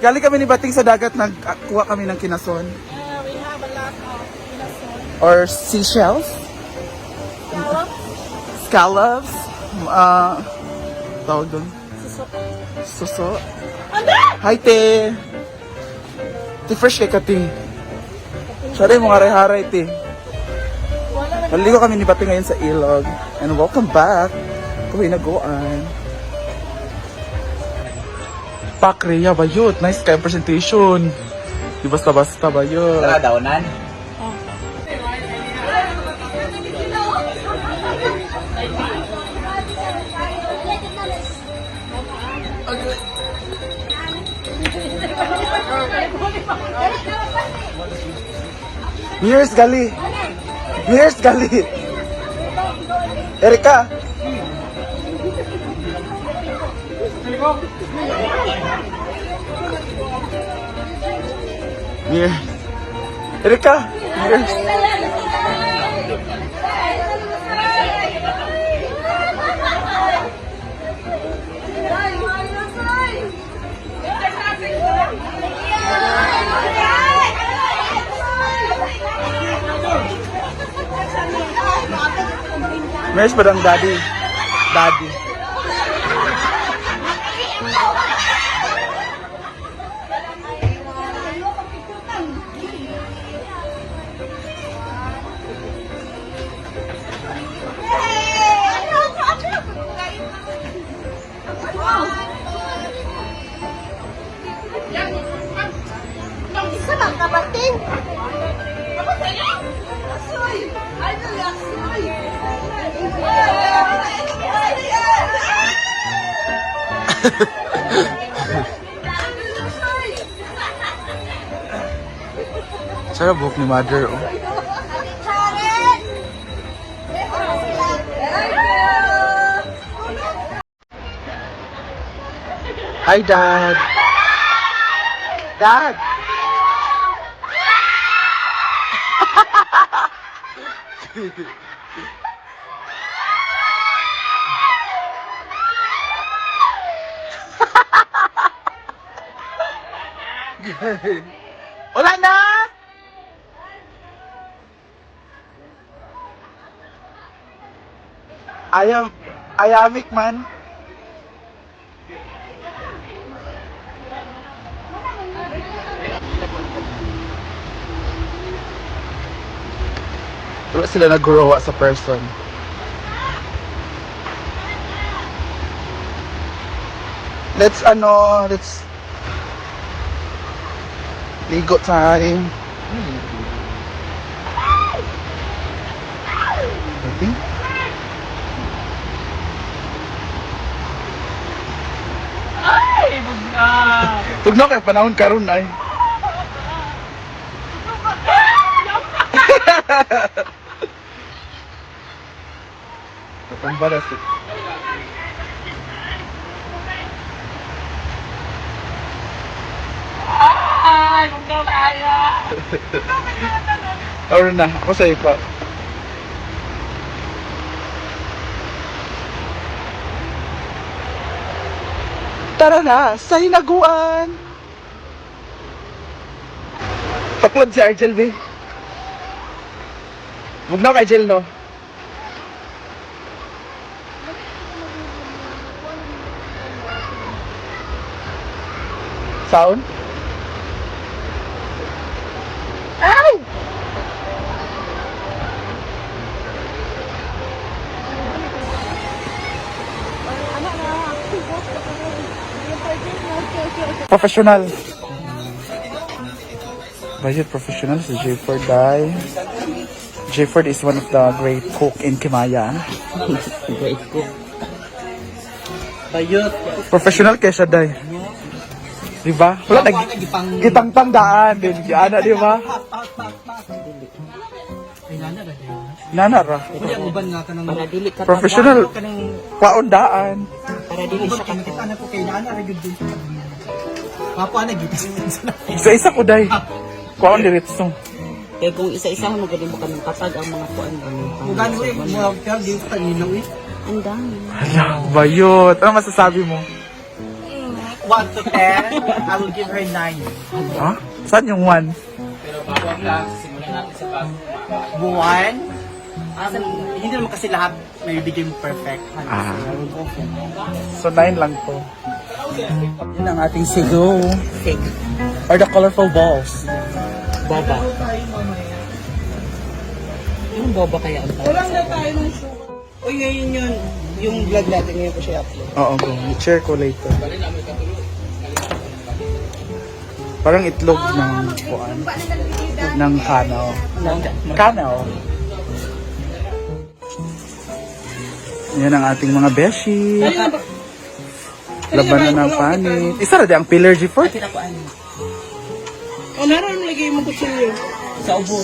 Galing kami ni Bating sa dagat, nagkuha kami ng kinason. We have a lot of kinason. Or seashells. Scallops. Tawag doon. Suso. Hi, te. Te, fresh kay ka, te. Sorry, mga haray-haray, te. Naligo kami ni Bating ngayon sa ilog. And welcome back. Kuwi naguan. Pakreya bayot. Nice kayong presentation. Di basta-basta bayot. Tara, daunan. Here's Gali. Here's Gali. Erika. Here. Erika. Here's. Meron pa ng daddy. Daddy. Isa lang kabating. Asoy! Ay, nalasoy! Sarap buhok ni mother, oh. Hi, Dad. Dad. Wala na! Ayamik man. Wala sila nag-grow sa person. Let's ligo time. Okay. Ay, bugna! Tugnaw kay panahon karon ay. Pambalas. Ay, bugna kaya! Aro na, ako sa'yo pa. Tara na, sa hinaguan! Taplod si Argel, be. Huwag na kay Argel, no? Sound? Ay! Professional. Budget professional si Jayford Dai. Jayford is one of the great cook in Kimaya. Great cook. Bayot. Professional kaya siya, Day. Diba? Wala gitang tandaan din. Ana, diba? Nana ra. Para dili ka Professional. Paundaan. Para dili siya ka. Anak ko kay Nana ra gyud din. Papa na gyud. Isa-isa ko, Day. Kuwaon diretso. Kaya kung isa-isa mo magaling mo kanang katag ang mga kuan. Mugan ko mo ka di pa ninaw eh. Ang dami. Hala, bayot. Ano masasabi mo? 1 to 10, I will give her 9. Ha? Saan yung 1? Buwan? Hindi naman kasi lahat may bigay mo perfect. Ah. So 9 lang to. Yun ang ating sigo. Fig. Or the colorful balls. Baba. Yung boba kaya ang tawag? Walang na tayo ng sugar. Uy, ngayon yun. Yung vlog natin ngayon ko siya upload. Oo, go. I-share ko later. Parang itlog ng kuan. Ng kanaw. Kanaw. Yan ang ating mga beshi. Labanan ng panit. Isa na di ang pillar G4. Pinakuan. O, naroon lagay mo kutsilyo. Sa ubo.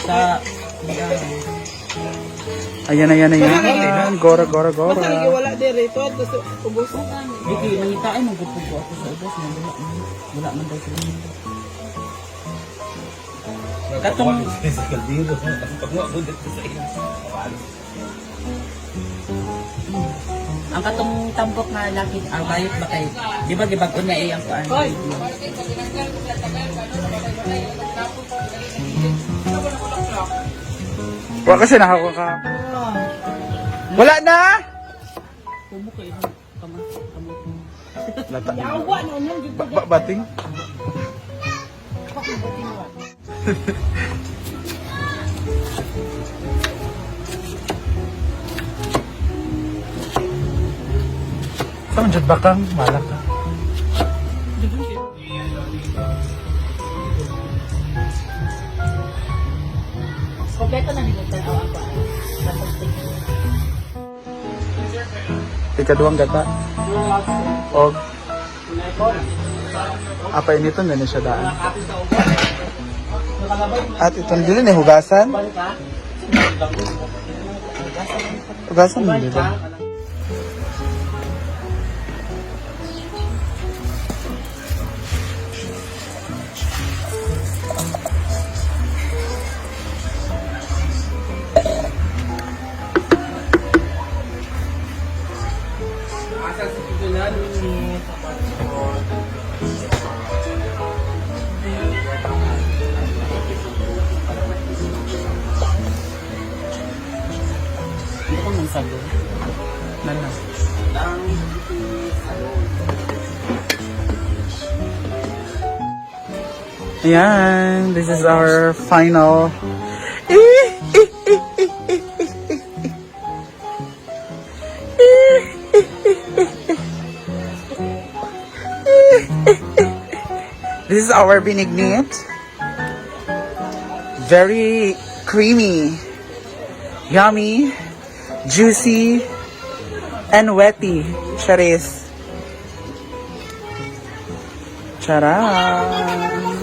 Sa... Ayan, ayan, ayan. Gora, gora, gora. Basta lagi wala din rito. Tapos ubos. Hindi, nangita ay magpupugo ako sa ubos. Wala man daw sila. Katong... Ang katong tampok na laki, bayot ba kayo? Di ba gibag unya ay ang kuan? Hoy! Wala kasi nakakuha ka. Wala na! Kumo kayo. Kamay. Lata. Yawa na nung Bating? Saan dyan bakang malaka? Kompleto na nilutan ang ang kuan. Ikaduhang gata. O. Apa inito na siya daan. At itong dili ni hugasan. Hugasan mo dito. Hindi ko man sago. Nana. Ayan, this is our final. This is our binignit. Very creamy, yummy, juicy, and wetty. Charis. Charan!